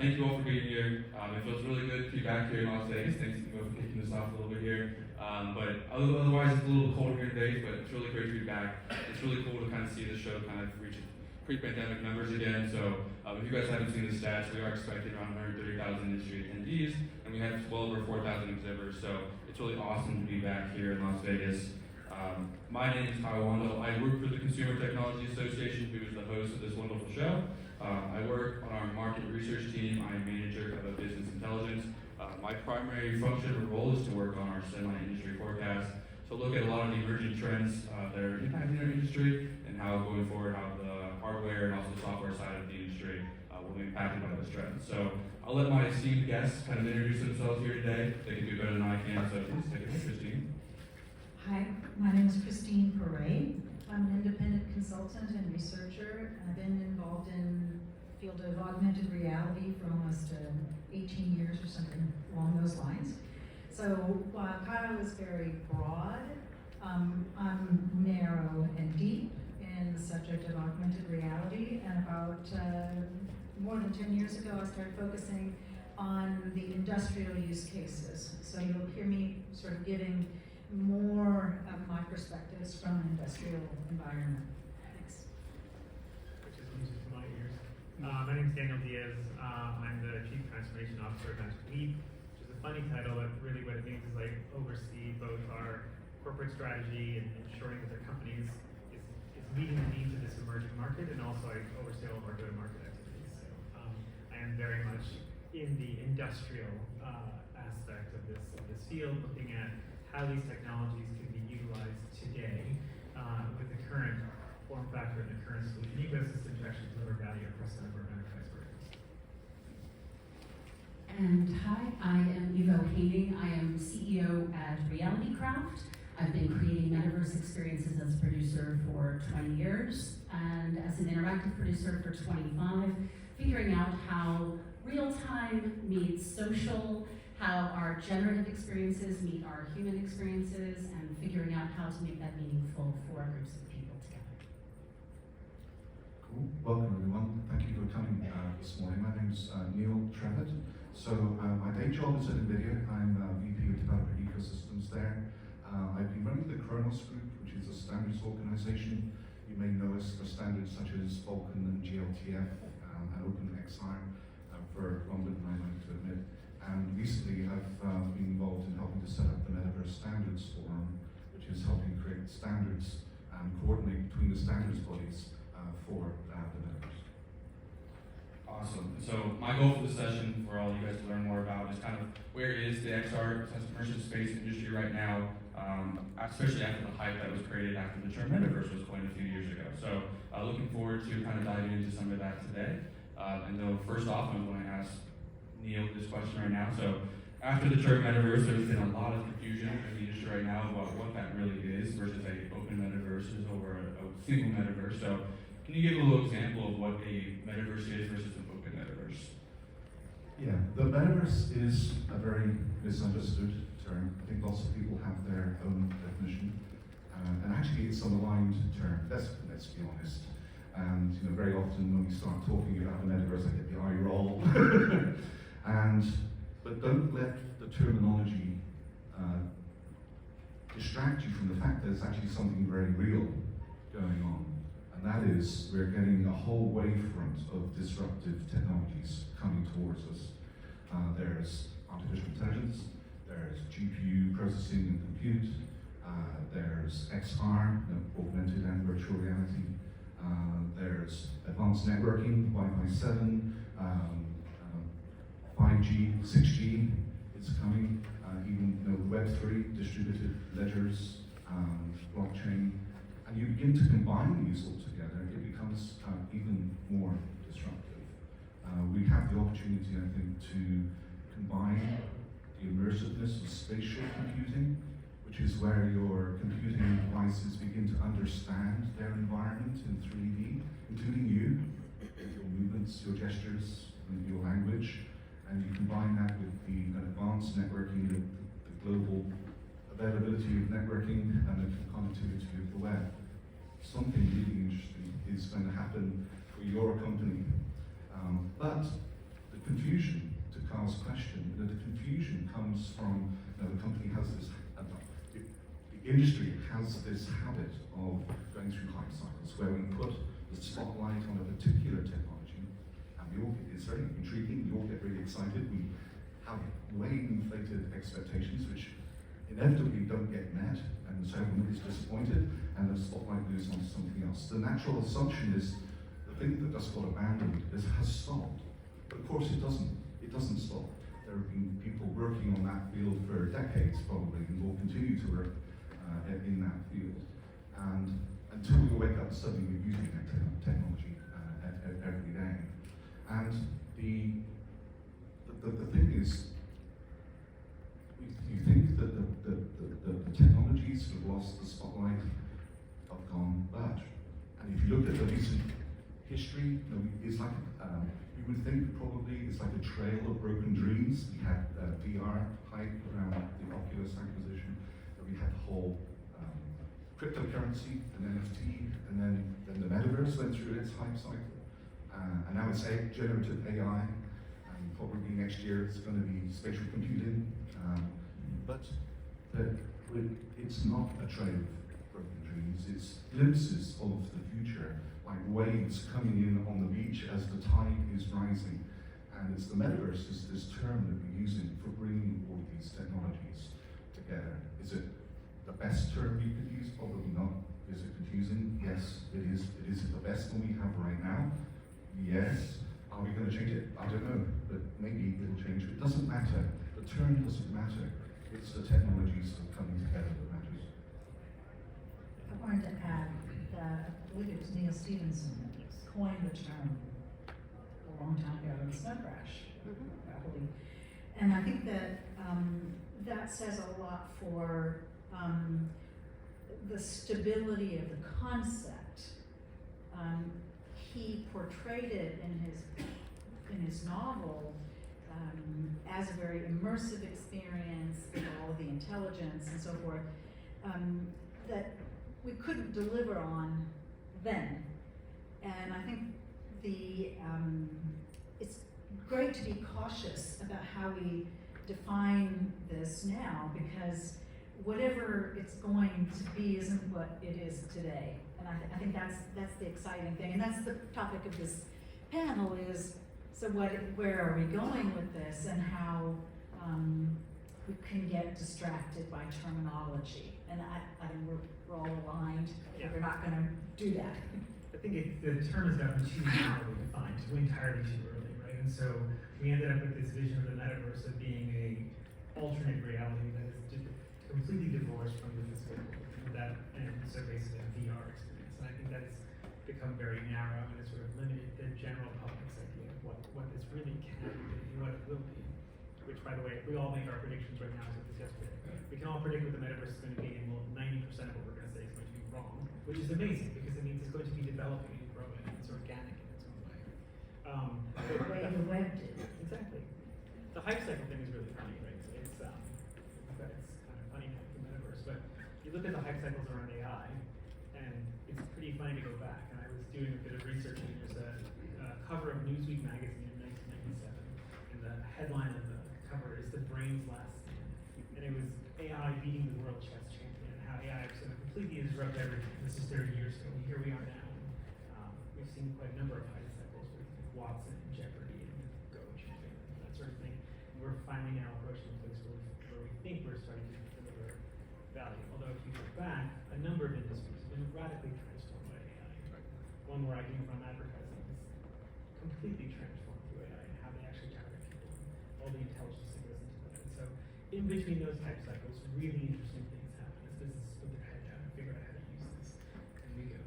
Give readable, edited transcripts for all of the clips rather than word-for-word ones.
thank you all for being here. It feels really good to be back here in Las Vegas. Thanks for kicking us off a little bit here. But otherwise, it's a little colder here today, but it's really great to be back. It's really cool to kind of see the show kind of reach pre-pandemic numbers again. So if you guys haven't seen the stats, we are expecting around 130,000 industry attendees, and we have well over 4,000 exhibitors. So it's really awesome to be back here in Las Vegas. My name is Kyle Wandel. I work for the Consumer Technology Association, who is the host of this wonderful show. I work on our market research team. I'm manager of business intelligence. My primary function or role is to work on our semi-industry forecast. So look at a lot of the emerging trends that are impacting our industry and how going forward, how the hardware and also the software side of the industry will be impacted by those trends. So I'll let my esteemed guests kind of introduce themselves here today. They can do better than I can, so please take it away, Christine. Hi, my name is Christine Perret. I'm an independent consultant and researcher. I've been involved in the field of augmented reality for almost 18 years or something along those lines. So while Kyle is very broad, I'm narrow and deep in the subject of augmented reality. And about more than 10 years ago, I started focusing on the industrial use cases. So you'll hear me sort of giving more of my perspectives from an industrial environment. Thanks. Which is music to my ears. My name is Daniel Diaz. I'm the Chief Transformation Officer at Magic Leap, which is a funny title, but really what it means is I oversee both our corporate strategy and ensuring that the company is meeting the needs of this emerging market, and also I oversee all of our go-to-market activities. So I am very much in the industrial aspect of this field, looking at how these technologies can be utilized today with the current form factor and the current solution ecosystem to actually deliver value across a number of enterprise verticals. And hi, I am Eva Hayning. I am CEO at RealityCraft. I've been creating metaverse experiences as a producer for 20 years and as an interactive producer for 25, figuring out how real-time meets social, how our generative experiences meet our human experiences, and figuring out how to make that meaningful for groups of people together. Cool. Welcome, everyone. Thank you for coming this morning. My name is Neil Trevitt. So my day job is at NVIDIA. I'm VP of Developer Ecosystems there. I've been running the Kronos Group, which is a standards organization. You may know us for standards such as Vulkan and GLTF and OpenXR for longer than I like to admit. And recently I've been involved in helping to set up the Metaverse Standards Forum, which is helping create standards and coordinate between the standards bodies for the Metaverse. Awesome. So my goal for the session, for all you guys to learn more about, is kind of where is the XR immersive space industry right now, especially after the hype that was created after the term Metaverse was coined a few years ago. So looking forward to kind of diving into some of that today. And though first off, I'm going to ask Neil this question right now. So after the term Metaverse, there's been a lot of confusion in the industry right now about what that really is versus a open metaverse over a single metaverse. So can you give a little example of what a metaverse is versus an open metaverse? Yeah, the metaverse is a very misunderstood term. I think lots of people have their own definition. And actually it's a maligned term, let's be honest. And very often when we start talking about the metaverse, I get the eye roll. But don't let the terminology distract you from the fact that it's actually something very real going on. And that is, we're getting a whole wavefront of disruptive technologies coming towards us. There's artificial intelligence, there's GPU processing and compute, there's XR, augmented and virtual reality, there's advanced networking, Wi-Fi 7, 5G, 6G is coming, even Web3, distributed ledgers, blockchain, and you begin to combine these all together, it becomes even more disruptive. We have the opportunity, I think, to combine the immersiveness of spatial computing, which is where your computing devices begin to understand their environment in 3D, including you, your movements, your gestures, and your language. And you combine that with the advanced networking, the global availability of networking, and the connectivity of the web. Something really interesting is going to happen for your company. But the confusion, to Carl's question, the confusion comes from, the company has this, the industry has this habit of going through hype cycles where we put the spotlight on a particular technology, and it's very intriguing, we all get really excited, we have way inflated expectations which inevitably don't get met, and so everybody's disappointed, and the spotlight moves on to something else. The natural assumption is the thing that just got abandoned has stopped. But of course it doesn't stop. There have been people working on that field for decades probably, and will continue to work in that field. And until we wake up suddenly we're using that technology every day. And the thing is, you think that the technologies that have lost the spotlight have gone bad. And if you look at the recent history, it's like, you would think probably it's like a trail of broken dreams. We had VR hype around the Oculus acquisition, and we had the whole cryptocurrency and NFT, and then the metaverse went through its hype cycle. And now it's generative AI, and probably next year it's going to be spatial computing. But it's not a trail of broken dreams, it's glimpses of the future, like waves coming in on the beach as the tide is rising. And it's the metaverse is this term that we're using for bringing all of these technologies together. Is it the best term we could use? Probably not. Is it confusing? Yes, it is. Is it the best one we have right now? Yes. Are we going to change it? I don't know, but maybe it'll change. It doesn't matter. The term doesn't matter. It's the technologies that are coming together that matters. I wanted to add that I believe it was Neil Stephenson that coined the term a long time ago, the snow crash, I believe. And I think that that says a lot for the stability of the concept. He portrayed it in his novel as a very immersive experience with all of the intelligence and so forth, that we couldn't deliver on then. And I think it's great to be cautious about how we define this now, because whatever it's going to be isn't what it is today. And I think that's the exciting thing, and that's the topic of this panel is, so where are we going with this, and how we can get distracted by terminology. And I think we're all aligned that we're not going to do that. I think the term has gotten too narrowly defined, too entirely too early, right? And so we ended up with this vision of the metaverse of being a alternate reality that is completely divorced from the physical world, and so basically a VR experience. And I think that's become very narrow, and it's sort of limited the general public's idea of what this really can be and what it will be. Which, by the way, we all make our predictions right now as if it's yesterday. We can all predict what the metaverse is going to be, and 90% of what we're going to say is going to be wrong, which is amazing because it means it's going to be developing and growing, and it's organic in its own way. The way the web did. Exactly. The hype cycle thing is really funny, right? It's kind of funny how the metaverse, but you look at the hype cycles around AI, and it's pretty funny to go back. And I was doing a bit of research, and there's a cover of Newsweek magazine in 1997, and the headline of the cover is "The Brain's Last Stand," and it was AI beating the world chess champion, and how AI is going to completely disrupt everything. This is 30 years ago, and here we are now. We've seen quite a number of hype cycles with Watson and Jeopardy and Go champion and that sort of thing. And we're finally now approaching a place where we think we're starting to deliver value. Although if you look back, a number of industries have been radically transformed by AI. One where I came from, advertising, is completely transformed through AI and how they actually target people, and all the intelligence that goes into that. And so in between those hype cycles, really interesting things happen as businesses put their head down and figure out how to use this. And we go.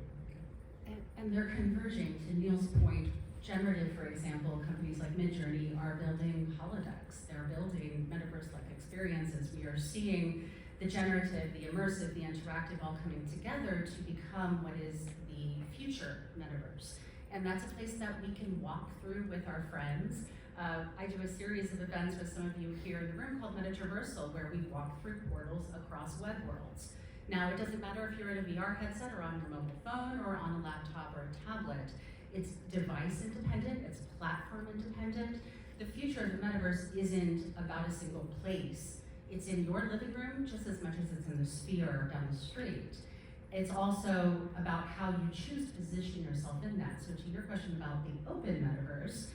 And they're converging, to Neil's point. Generative, for example, companies like Midjourney are building holodecks. They're building metaverse-like experiences. We are seeing the generative, the immersive, the interactive all coming together to become what is the future metaverse. And that's a place that we can walk through with our friends. I do a series of events with some of you here in the room called Metatraversal, where we walk through portals across web worlds. Now, it doesn't matter if you're in a VR headset or on your mobile phone or on a laptop or a tablet. It's device independent, it's platform independent. the future of the metaverse isn't about a single place. It's in your living room just as much as it's in the sphere down the street. It's also about how you choose to position yourself in that. So to your question about the open metaverse,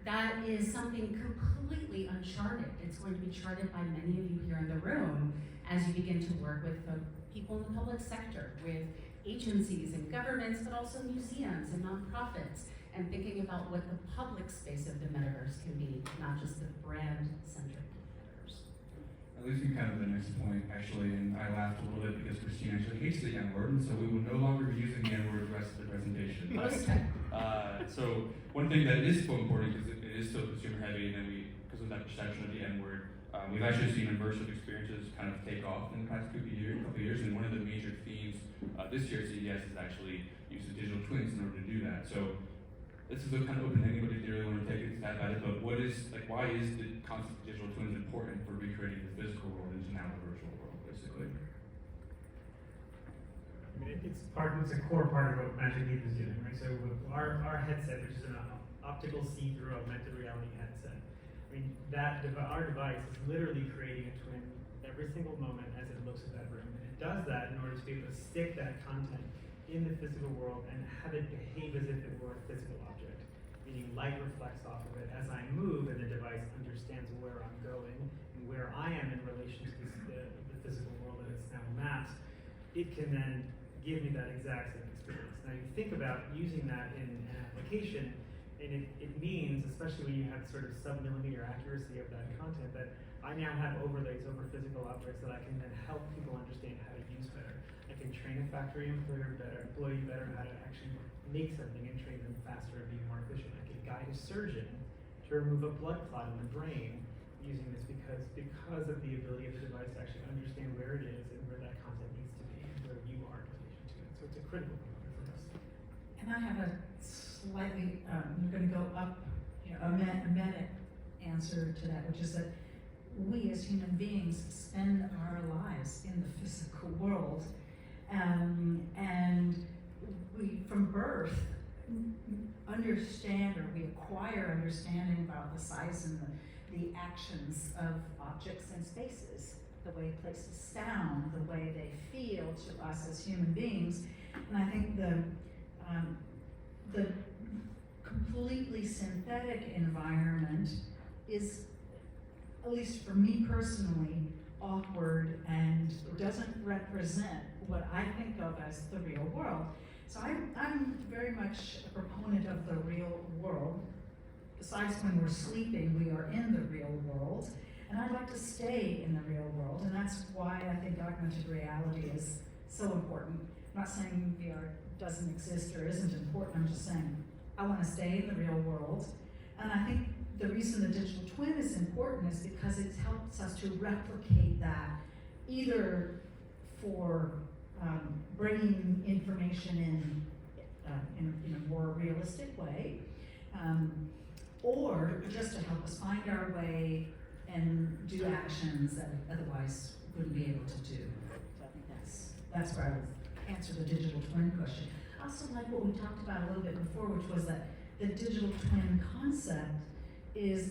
that is something completely uncharted. It's going to be charted by many of you here in the room as you begin to work with the people in the public sector, with agencies and governments, but also museums and nonprofits, and thinking about what the public space of the metaverse can be, not just the brand-centric metaverse. At least in kind of the next point, actually, and I laughed a little bit because Christine actually hates the N-word, and so we will no longer be using the N-word the rest of the presentation. So one thing that is so important, because it is still consumer heavy, and then because of that perception of the N-word, we've actually seen immersive experiences kind of take off in the past couple of years, and one of the major themes this year at CES is actually use of digital twins in order to do that. So this is a kind of open-ended, but if you really want to take a stab at it, but why is the concept of digital twins important for recreating the physical world into now the virtual world, basically? I mean, it's a core part of what Magic Leap is doing, right? So with our headset, which is an optical see-through augmented reality headset, I mean, our device is literally creating a twin every single moment as it looks at that room. And it does that in order to be able to stick that content in the physical world and have it behave as if it were a physical object. Meaning light reflects off of it as I move, and the device understands where I'm going and where I am in relation to the physical world that it's now mapped. It can then give me that exact same experience. Now you think about using that in an application, and it means, especially when you have sort of sub-millimeter accuracy of that content, that I now have overlays over physical objects that I can then help people understand how to use better. I can train a factory employee better how to actually make something and train them faster and be more efficient. I can guide a surgeon to remove a blood clot in the brain using this because of the ability of the device to actually understand where it is and where that content needs to be and where you are in relation to it. So it's a critical component for us. And I have a slightly, I'm going to go up, a meta answer to that, which is that we as human beings spend our lives in the physical world, and we, from birth, understand, or we acquire understanding about the size and the actions of objects and spaces, the way places sound, the way they feel to us as human beings. And I think the completely synthetic environment is, at least for me personally, awkward and doesn't represent what I think of as the real world. So I'm very much a proponent of the real world. Besides when we're sleeping, we are in the real world. And I'd like to stay in the real world, and that's why I think augmented reality is so important. I'm not saying VR doesn't exist or isn't important, I'm just saying I want to stay in the real world. And I think the reason the digital twin is important is because it helps us to replicate that, either for bringing information in a more realistic way, or just to help us find our way and do actions that we otherwise wouldn't be able to do. So I think that's where I would answer the digital twin question. I also like what we talked about a little bit before, which was that the digital twin concept is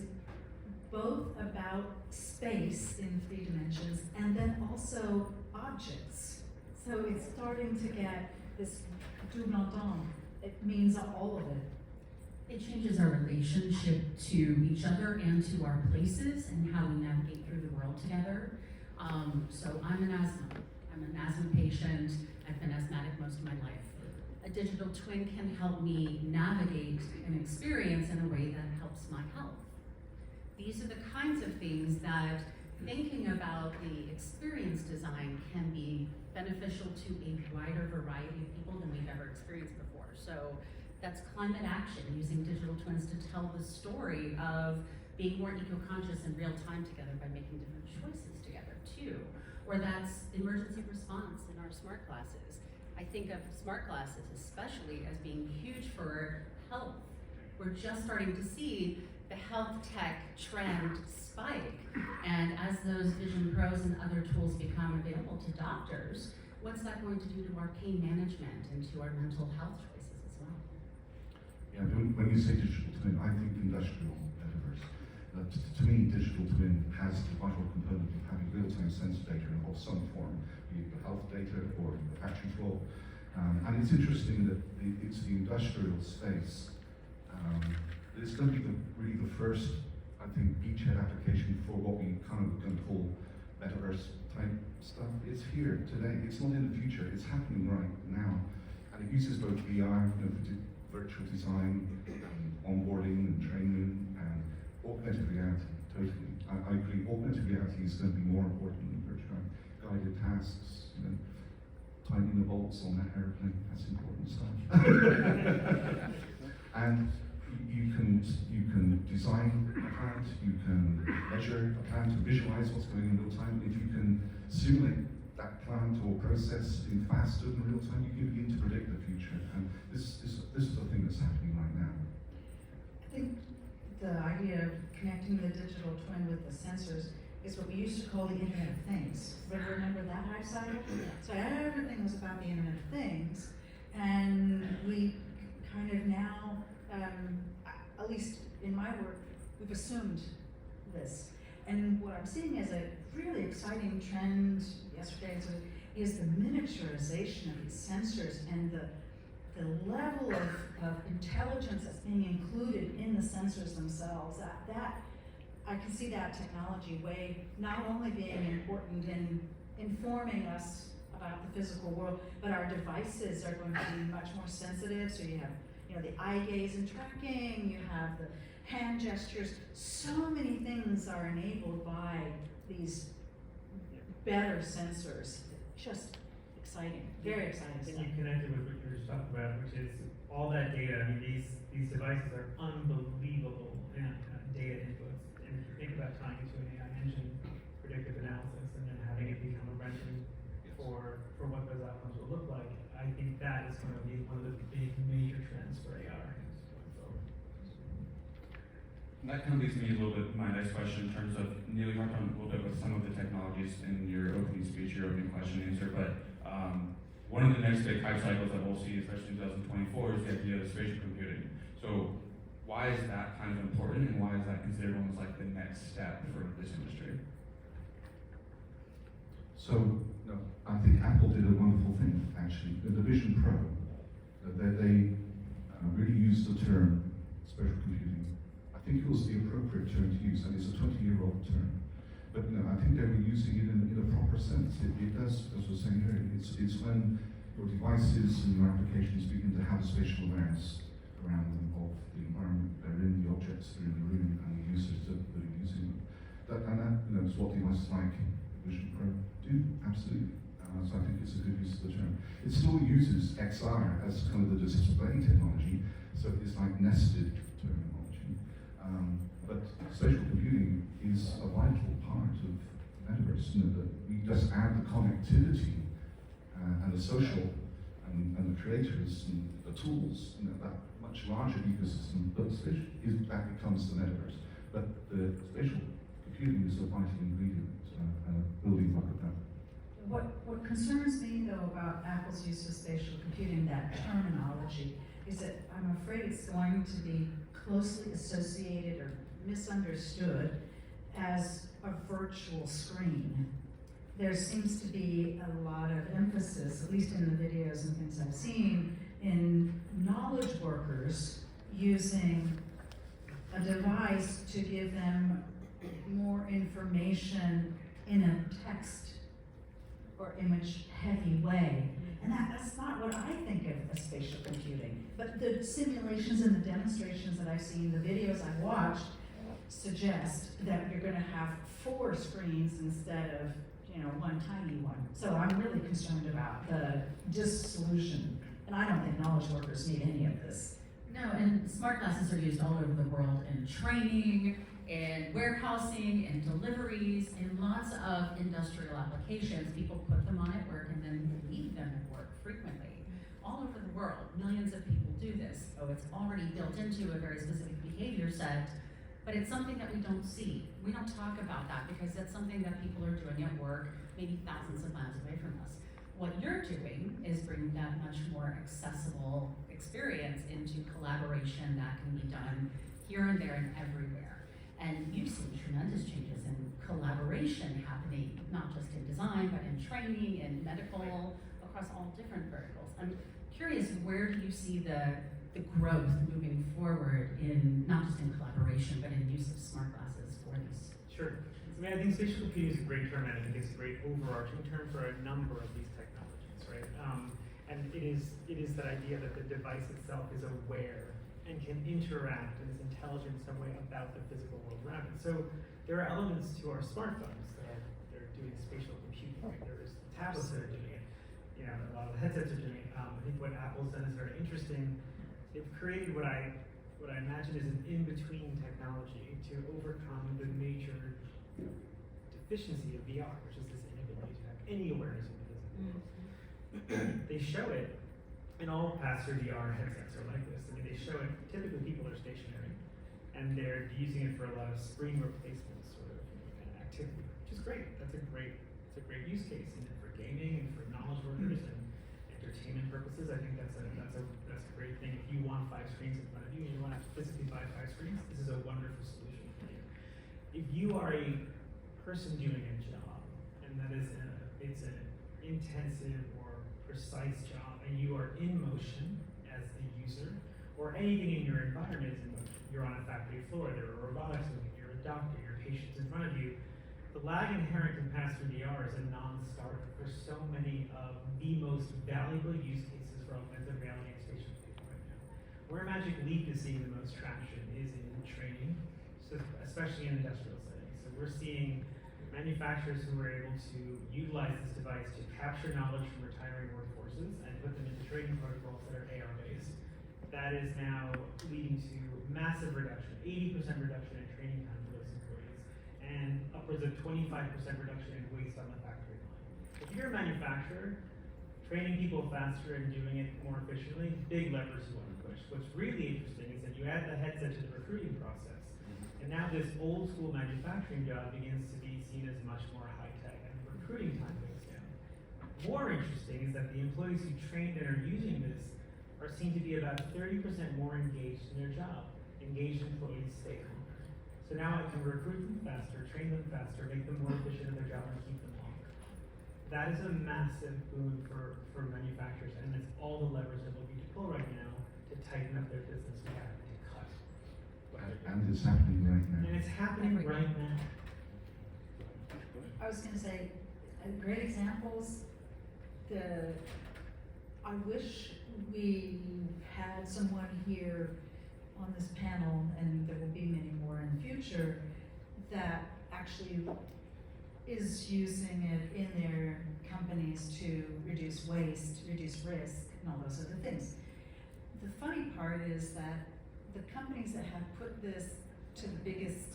both about space in 3 dimensions and then also objects. So it's starting to get this double entendre. It means all of it. It changes our relationship to each other and to our places and how we navigate through the world together. So I'm an asthma patient. I've been asthmatic most of my life. A digital twin can help me navigate an experience in a way that helps my health. These are the kinds of things that thinking about the experience design can be beneficial to a wider variety of people than we've ever experienced before. So that's climate action, using digital twins to tell the story of being more eco-conscious in real time together by making different choices together too. Or that's emergency response in our smart glasses. I think of smart glasses especially as being huge for health. We're just starting to see the health tech trend spike. And as those Vision Pros and other tools become available to doctors, what's that going to do to our pain management and to our mental health choices as well? Yeah, when you say digital twin, I think industrial metaverse. But to me, digital twin has the vital component of having real-time sensor data of some form, be it the health data or the factory floor. And it's interesting that it's the industrial space. It's going to be really the first, I think, beachhead application for what we kind of going to call metaverse type stuff. It's here today. It's not in the future. It's happening right now. And it uses both VR, for virtual design, onboarding and training, and augmented reality. Totally. I agree. Augmented reality is going to be more important than virtual guided tasks. Tightening the bolts on that airplane. That's important stuff. And you can design a plant, you can measure a plant to visualize what's going on in real time. If you can simulate that plant or process in faster than real time, you can begin to predict the future. And this is the thing that's happening right now. I think the idea of connecting the digital twin with the sensors is what we used to call the Internet of Things. Remember that hype cycle? So everything was about the Internet of Things, and we kind of now, at least in my work, we've assumed this. And what I'm seeing as a really exciting trend yesterday is the miniaturization of these sensors and the level of intelligence that's being included in the sensors themselves. That I can see that technology way not only being important in informing us about the physical world, but our devices are going to be much more sensitive. So you have, the eye gaze and tracking. You have the hand gestures. So many things are enabled by these better sensors. Just exciting, very exciting And stuff. you connected with what you were just talking about, which is all that data. I mean, these devices are unbelievable data inputs. And if you think about tying it to an AI engine, predictive analysis, and then having it become a rendering for what those outcomes will look like, I think that is going to be one of the big major trends for AR going forward. That kind of leads me a little bit to my next question in terms of, Neil, you talked on a little bit with some of the technologies in your opening speech, your opening question and answer, but one of the next big hype cycles that we'll see, especially in 2024, is the idea of spatial computing. So why is that kind of important, and why is that considered almost like the next step for this industry? So, I think Apple did a wonderful thing, actually. The Vision Pro, they really used the term spatial computing. I think it was the appropriate term to use, and it's a 20-year-old term. But I think they were using it in a proper sense. It does, as I was saying earlier, it's when your devices and your applications begin to have a spatial awareness around them of the environment they're in, the objects that are in the room, and the users that are using them. That is what devices like Vision Pro do, absolutely. So I think it's a good use of the term. It still uses XR as kind of the display technology, so it's like nested terminology. But spatial computing is a vital part of metaverse. That we just add the connectivity and the social and the creators and the tools, that much larger ecosystem. But that becomes the metaverse. But the spatial computing is a vital ingredient, building block of that. What concerns me, though, about Apple's use of spatial computing, that terminology, is that I'm afraid it's going to be closely associated or misunderstood as a virtual screen. There seems to be a lot of emphasis, at least in the videos and things I've seen, in knowledge workers using a device to give them more information in a text or image heavy way. And that's not what I think of as spatial computing. But the simulations and the demonstrations that I've seen, the videos I've watched, suggest that you're going to have 4 screens instead of one tiny one. So I'm really concerned about the dissolution. And I don't think knowledge workers need any of this. No, and smart glasses are used all over the world in training, in warehousing, in deliveries, in lots of industrial applications. People put them on at work and then leave them at work frequently. All over the world, millions of people do this. So it's already built into a very specific behavior set, but it's something that we don't see. We don't talk about that because that's something that people are doing at work, maybe thousands of miles away from us. What you're doing is bringing that much more accessible experience into collaboration that can be done here and there and everywhere. And you've seen tremendous changes in collaboration happening, not just in design, but in training, in medical, across all different verticals. I'm curious, where do you see the growth moving forward in, not just in collaboration, but in use of smart glasses for these? Sure. I mean, I think spatial computing is a great term, and I think it's a great overarching term for a number of these technologies, right? And it is that idea that the device itself is aware and can interact and is intelligent in some way about the physical world around it. So there are elements to our smartphones that they're doing spatial computing. Right? There's tablets that are doing it. You know, a lot of the headsets are doing it. I think what Apple's done is very interesting. They've created what I imagine is an in-between technology to overcome the major deficiency of VR, which is this inability to have any awareness of the physical world. They show it, and all pass-through VR headsets are like this. I mean, they show it, typically people are stationary, and they're using it for a lot of screen replacement sort of kind of activity, which is great. It's a great use case, and for gaming and for knowledge workers and entertainment purposes. I think that's a great thing. If you want 5 screens in front of you and you want to physically buy 5 screens, this is a wonderful solution for you. If you are a person doing a job, and that is it's an intensive or precise job, and you are in motion as the user, or anything in your environment is in motion. You're on a factory floor, there are robotics moving, you're a doctor, your patient's in front of you. The lag inherent in pass-through VR is a non-starter for so many of the most valuable use cases for augmented reality and spatial computing right now. Where Magic Leap is seeing the most traction is in training, so especially in industrial settings. So we're seeing manufacturers who are able to utilize this device to capture knowledge from retiring workforces and put them into training protocols that are AR-based. That is now leading to massive reduction, 80% reduction in training time for those employees, and upwards of 25% reduction in waste on the factory line. If you're a manufacturer, training people faster and doing it more efficiently, big levers you want to push. What's really interesting is that you add the headset to the recruiting process, and now this old school manufacturing job begins to be seen as much more high-tech, and recruiting time goes down. More interesting is that the employees who trained and are using this are seen to be about 30% more engaged in their job. Engaged employees stay longer. So now I can recruit them faster, train them faster, make them more efficient at their job, and keep them longer. That is a massive boon for manufacturers, and it's all the levers they're looking to pull right now to tighten up their business without having to cut. And it's happening right now. And it's happening right now. I was going to say, great examples. I wish we had someone here on this panel, and there will be many more in the future, that actually is using it in their companies to reduce waste, reduce risk, and all those other things. The funny part is that the companies that have put this to the biggest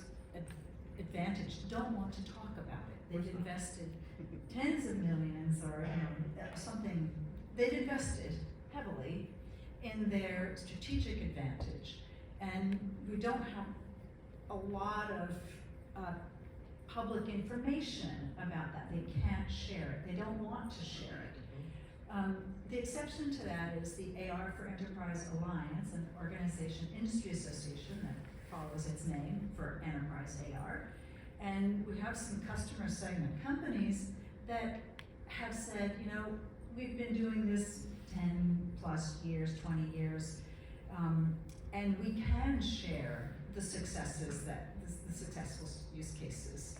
advantage don't want to talk about it. They've invested tens of millions or something. They've invested heavily in their strategic advantage, and we don't have a lot of public information about that. They can't share it. They don't want to share it. The exception to that is the AR for Enterprise Alliance, an organization, industry association that follows its name for Enterprise AR. And we have some customer segment companies that have said, we've been doing this 10 plus years, 20 years, and we can share the successes, the successful use cases.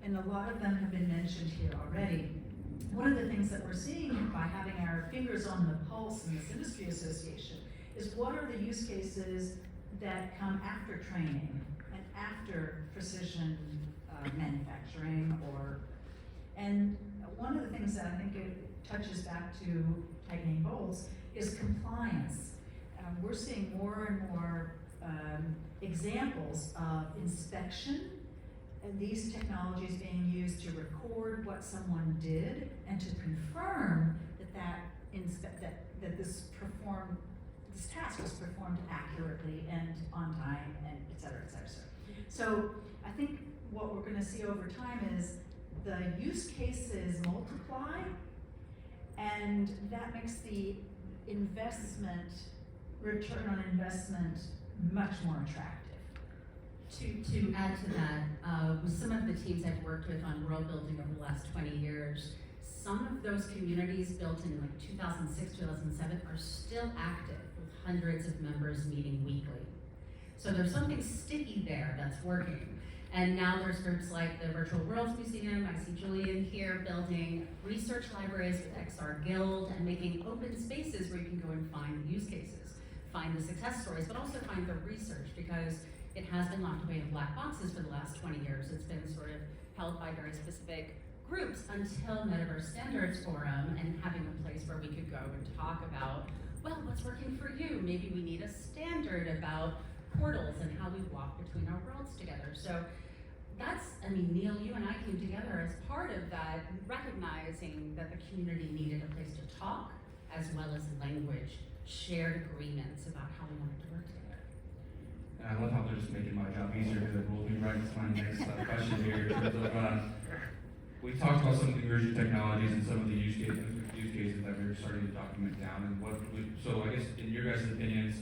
And a lot of them have been mentioned here already. One of the things that we're seeing by having our fingers on the pulse in this industry association is what are the use cases that come after training and after precision manufacturing, and one of the things that I think it touches back to tightening bolts is compliance. We're seeing more and more examples of inspection and these technologies being used to record what someone did and to confirm that this task was performed accurately and on time, and et cetera, et cetera. So I think what we're going to see over time is the use cases multiply, and that makes the return on investment much more attractive. To add to that, with some of the teams I've worked with on world building over the last 20 years, some of those communities built in like 2006, 2007 are still active with hundreds of members meeting weekly. So there's something sticky there that's working. And now there's groups like the Virtual Worlds Museum, I see Julian here, building research libraries with XR Guild and making open spaces where you can go and find use cases, find the success stories, but also find the research, because it has been locked away in black boxes for the last 20 years. It's been sort of held by very specific groups until Metaverse Standards Forum and having a place where we could go and talk about, well, what's working for you? Maybe we need a standard about portals and how we walk between our worlds together. So that's, I mean, Neil, you and I came together as part of that, recognizing that the community needed a place to talk as well as language, shared agreements about how we wanted to work together. And I love how they're just making my job easier because it rolls me right into my next question here in terms of, we talked about some of the emerging technologies and some of the use cases that we're starting to document down. And so I guess in your guys' opinions,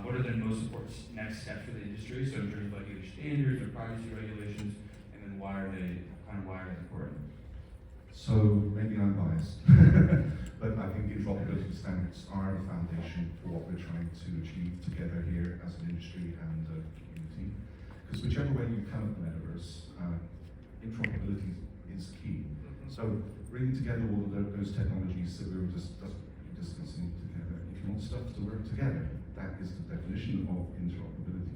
what are the most important next steps for the industry? So in terms of like either standards or privacy regulations, and then why are they important? So maybe I'm biased, but I think interoperability standards are the foundation for what we're trying to achieve together here as an industry and a community. Because whichever way you come at the metaverse, interoperability is key. So bringing together all of those technologies that we were just discussing together, if you want stuff to work together, that is the definition of interoperability.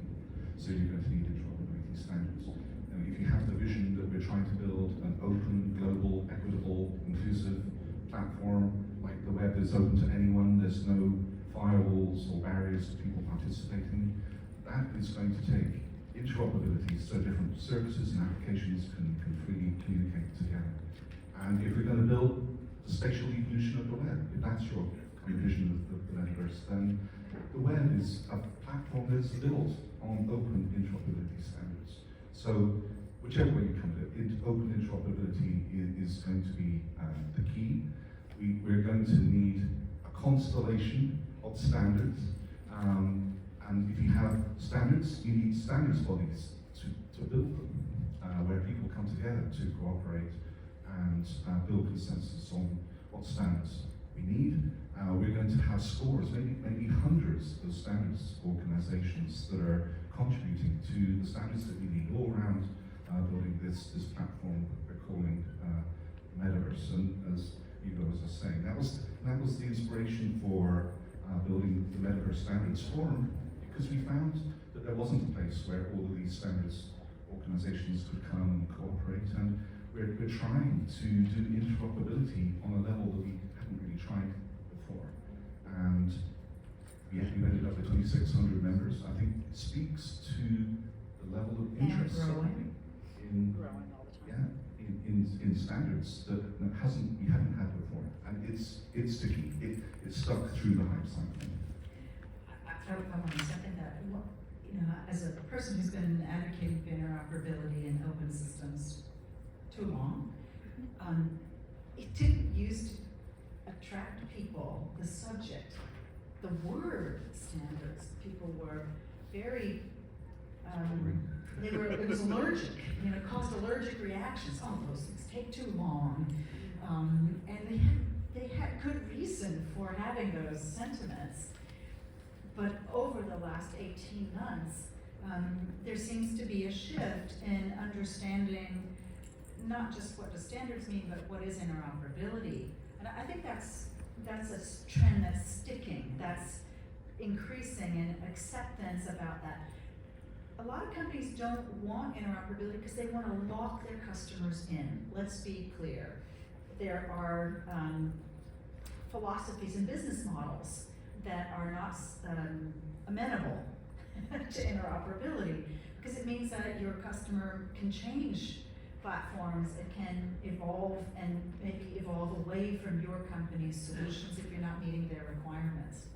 So you're going to need interoperability standards. And if you have the vision that we're trying to build an open, global, equitable, inclusive platform, like the web is open to anyone, there's no firewalls or barriers to people participating, that is going to take interoperability so different services and applications can freely communicate together. And if we're going to build the spatial evolution of the web, if that's your vision of the metaverse, then the web is a platform that's built on open interoperability standards. So whichever way you come at it, open interoperability is going to be the key. We're going to need a constellation of standards, and if you have standards, you need standards bodies to build them, where people come together to cooperate and build consensus on what standards we need. We're going to have scores, maybe hundreds of standards organizations that are contributing to the standards that we need all around building this platform that we're calling Metaverse. And as Hugo was just saying, that was the inspiration for building the Metaverse Standards Forum, because we found that there wasn't a place where all of these standards organizations could come and cooperate, and we're trying to do interoperability on a level that we hadn't really tried before. And we ended up with 2,600 members. I think it speaks to the level of interest in standards that we haven't had before, and it's sticky. It's stuck through the hype cycle. I want to second that. Well, you know, as a person who's been advocating for interoperability in open systems too long, it didn't used to attract people. The subject, the word standards, people were very. It was allergic, you know, caused allergic reactions. Oh, those things take too long. And they had good reason for having those sentiments. But over the last 18 months, there seems to be a shift in understanding not just what the standards mean, but what is interoperability. And I think that's a trend that's sticking, that's increasing in acceptance about that. A lot of companies don't want interoperability because they want to lock their customers in. Let's be clear. There are philosophies and business models that are not amenable to interoperability, because it means that your customer can change platforms, it can evolve and maybe evolve away from your company's solutions if you're not meeting their requirements.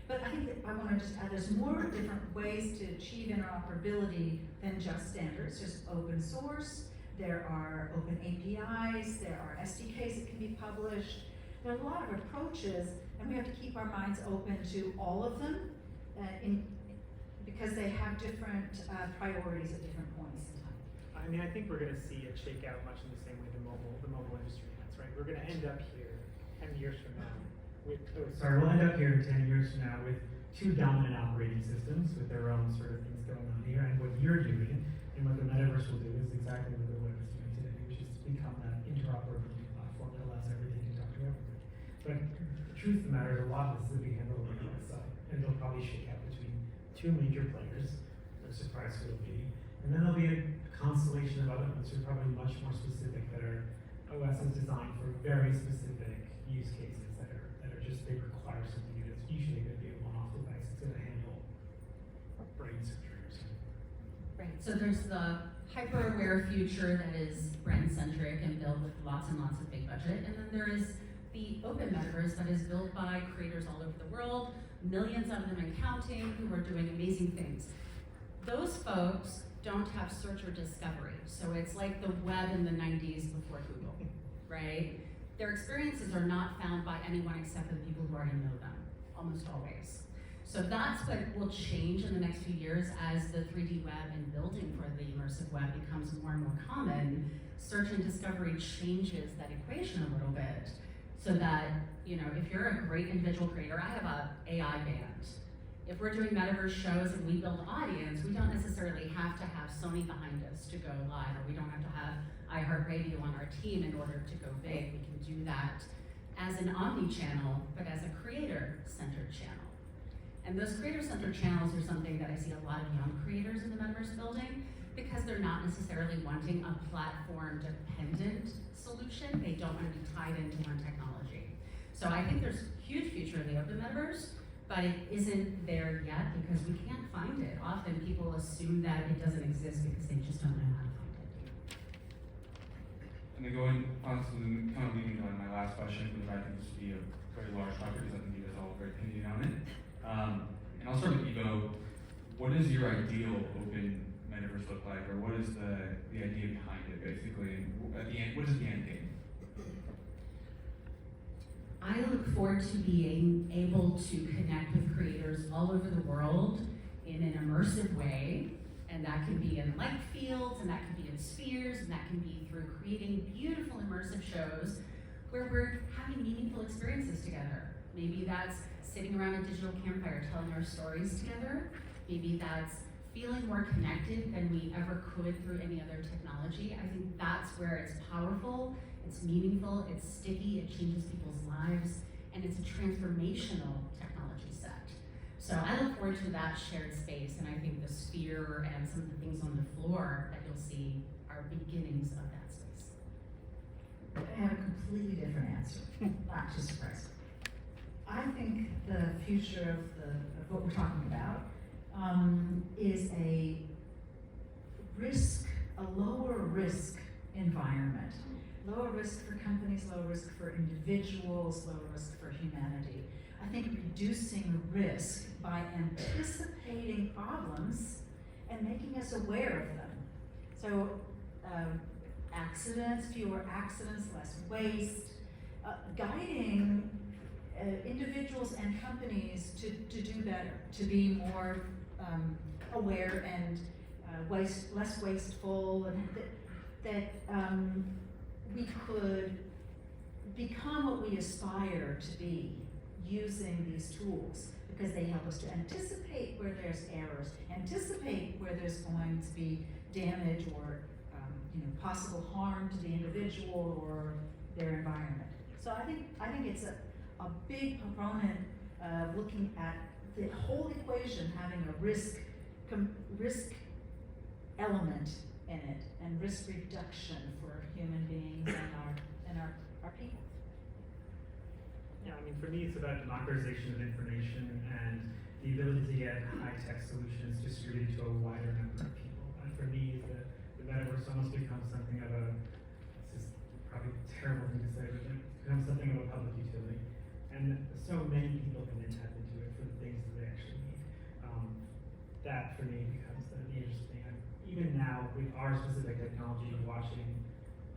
But I think that I want to just add, there's more different ways to achieve interoperability than just standards. There's open source, there are open APIs, there are SDKs that can be published. There are a lot of approaches, and we have to keep our minds open to all of them, because they have different priorities at different points in time. I mean, I think we're going to see it shake out much in the same way the mobile industry has, right? We're going to end up here 10 years from now we'll end up here 10 years from now with two dominant operating systems with their own sort of things going on here. And what you're doing and what the metaverse will do is exactly what the web is doing today, which is become that interoperability platform that allows everything to talk to everything. But the truth of the matter is a lot of this will be handled on the outside, and it'll probably shake out between two major players. No surprise who it'll be. And then there'll be a constellation of other ones who are probably much more specific, that are OSs designed for very specific use cases that are just, they require something that's usually going to be a one-off device. It's going to handle brain surgery or something. Right, so there's the hyper-aware future that is brand-centric and built with lots and lots of big budget, and then there is the open metaverse that is built by creators all over the world, millions of them and counting, who are doing amazing things. Those folks don't have search or discovery, so it's like the web in the 90s before Google, right? Their experiences are not found by anyone except for the people who already know them, almost always. So that's what will change in the next few years as the 3D web and building for the immersive web becomes more and more common. Search and discovery changes that equation a little bit, so that, you know, if you're a great individual creator, I have a AI band. If we're doing metaverse shows and we build audience, we don't necessarily have to have Sony behind us to go live, or we don't have to have iHeartRadio on our team in order to go big. We can do that as an omni-channel, but as a creator-centered channel. And those creator-centered channels are something that I see a lot of young creators in the metaverse building, because they're not necessarily wanting a platform-dependent solution. They don't want to be tied into one technology. So I think there's a huge future in the open metaverse, but it isn't there yet because we can't find it. Often people assume that it doesn't exist because they just don't know how to find it. And then going on to the, kind of leading on my last question, because I think this would be a very large topic, because I think you guys all have very opinion on it. And I'll start with Evo. What is your ideal open metaverse look like, or what is the idea behind it, basically? And at the end, what is the end game? I look forward to being able to connect with creators all over the world in an immersive way, and that can be in light fields, and that can be in spheres, and that can be through creating beautiful immersive shows where we're having meaningful experiences together. Maybe that's sitting around a digital campfire telling our stories together. Maybe that's feeling more connected than we ever could through any other technology. I think that's where it's powerful, it's meaningful, it's sticky, it changes people's lives, and it's a transformational technology set. So I look forward to that shared space, and I think the sphere and some of the things on the floor that you'll see are beginnings of that space. I have a completely different answer, not to surprise you. I think the future of what we're talking about is a lower risk environment. Lower risk for companies, lower risk for individuals, lower risk for humanity. I think reducing risk by anticipating problems and making us aware of them. So accidents, fewer accidents, less waste, guiding individuals and companies to do better, to be more aware and less wasteful, and that we could become what we aspire to be using these tools, because they help us to anticipate where there's errors, anticipate where there's going to be damage or possible harm to the individual or their environment. So I think it's a big proponent of looking at the whole equation having a risk element in it, and risk reduction for human beings and our people. Yeah, I mean, for me, it's about democratization of information and the ability to get high-tech solutions distributed to a wider number of people. And for me, the metaverse almost becomes something of a, this is probably a terrible thing to say, but it becomes something of a public utility. And so many people can then tap into it for the things that they actually need. That, for me, becomes the interesting thing. Even now, with our specific technology, watching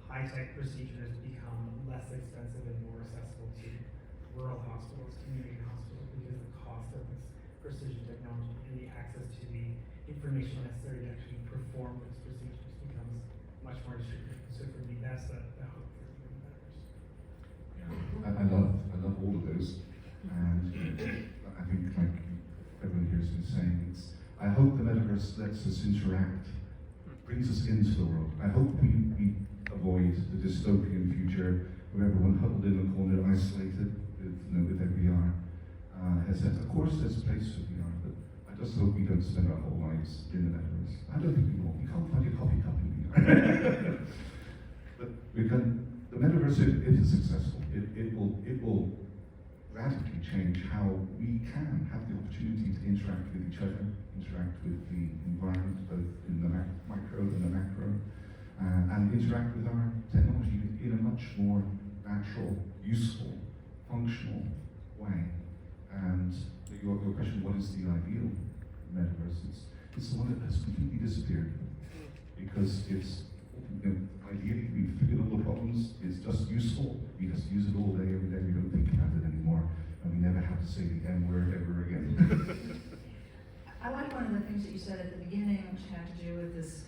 high-tech procedures become less expensive and more accessible to rural hospitals, community hospitals, because the cost of this precision technology and the access to the information necessary to actually perform those procedures becomes much more distributed. So for me, that's the hope for the metaverse. I love all of those, and I think like everyone here has been saying, I hope the metaverse lets us interact, brings us into the world. I hope we avoid the dystopian future where everyone huddled in a corner, isolated with their VR headset. Of course, there's a place for VR, but I just hope we don't spend our whole lives in the metaverse. I don't think we will. You can't find a coffee cup in VR. But the metaverse, if it is successful, it will radically change how we can have the opportunity to interact with each other, interact with the environment, both in the micro and the macro, and interact with our technology in a much more natural, useful, functional way. And your question, what is the ideal metaverse? It's the one that has completely disappeared, because it's, ideally we've figured all the problems, it's just useful, we just use it all day, every day, we don't think about it anymore, and we never have to say the N word ever again. I like one of the things that you said at the beginning, which had to do with this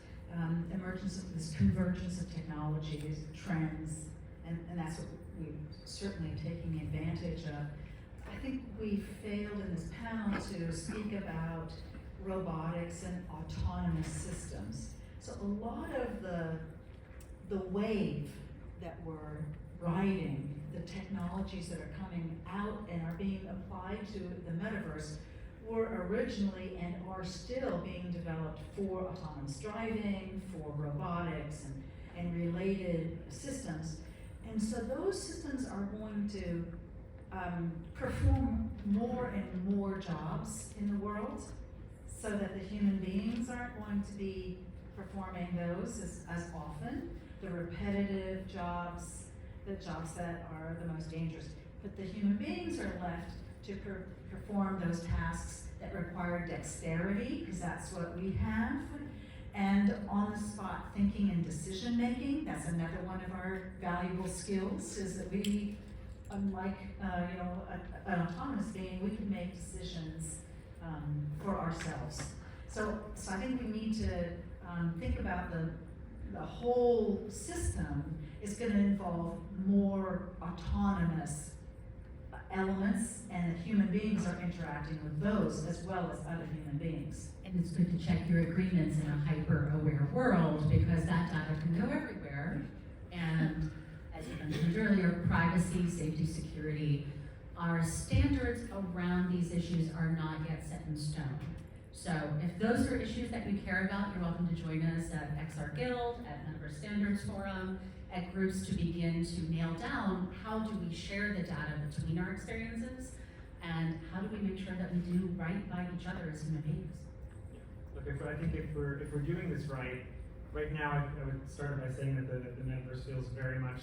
emergence of this convergence of technology, these trends, and that's what we're certainly taking advantage of. I think we failed in this panel to speak about robotics and autonomous systems. So a lot of the wave that we're riding, the technologies that are coming out and are being applied to the metaverse, were originally and are still being developed for autonomous driving, for robotics and related systems. And so those systems are going to perform more and more jobs in the world, so that the human beings aren't going to be performing those as often. The repetitive jobs, the jobs that are the most dangerous. But the human beings are left to perform those tasks that require dexterity, because that's what we have, and on-the-spot thinking and decision-making. That's another one of our valuable skills, is that we, unlike an autonomous being, we can make decisions for ourselves. So I think we need to think about the whole system is going to involve more autonomous elements, and that human beings are interacting with those as well as other human beings. And it's good to check your agreements in a hyper-aware world, because that data can go everywhere. And as you mentioned earlier, privacy, safety, security, our standards around these issues are not yet set in stone. So if those are issues that you care about, you're welcome to join us at XR Guild, at Metaverse Standards Forum, at groups to begin to nail down how do we share the data between our experiences, and how do we make sure that we do right by each other as human beings. Look, I think if we're doing this right now I would start by saying that the metaverse feels very much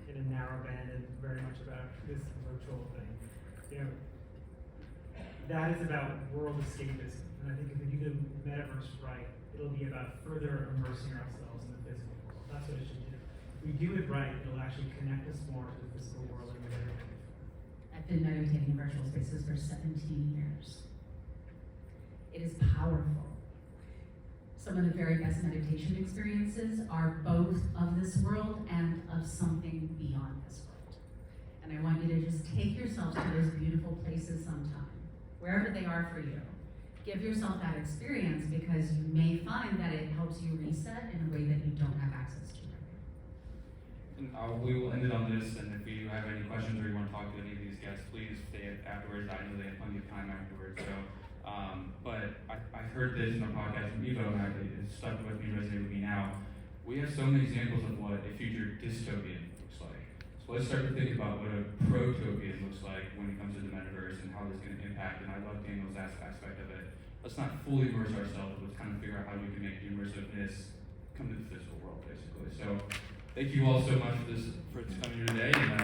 in a narrow band and very much about this virtual thing. That is about world escapism. And I think if we do the metaverse right, it'll be about further immersing ourselves in the physical world. That's what it should do. If we do it right, it'll actually connect us more to the physical world than we ever did before. I've been meditating in virtual spaces for 17 years. It is powerful. Some of the very best meditation experiences are both of this world and of something beyond this world. And I want you to just take yourself to those beautiful places sometime, wherever they are for you. Give yourself that experience, because you may find that it helps you reset in a way that you don't have access to right now. And we will end it on this, and if you have any questions or you want to talk to any of these guests, please stay afterwards. I know they have plenty of time afterwards. So, but I heard this in a podcast from Evo, and it stuck with me, resonated with me now. We have so many examples of what a future dystopian looks like. So let's start to think about what a protopian looks like when it comes to the metaverse and how this is going to impact. And I love Daniel's aspect of it. Let's not fully immerse ourselves, but let's kind of figure out how we can make the immersiveness come to the physical world, basically. So thank you all so much for coming here today, and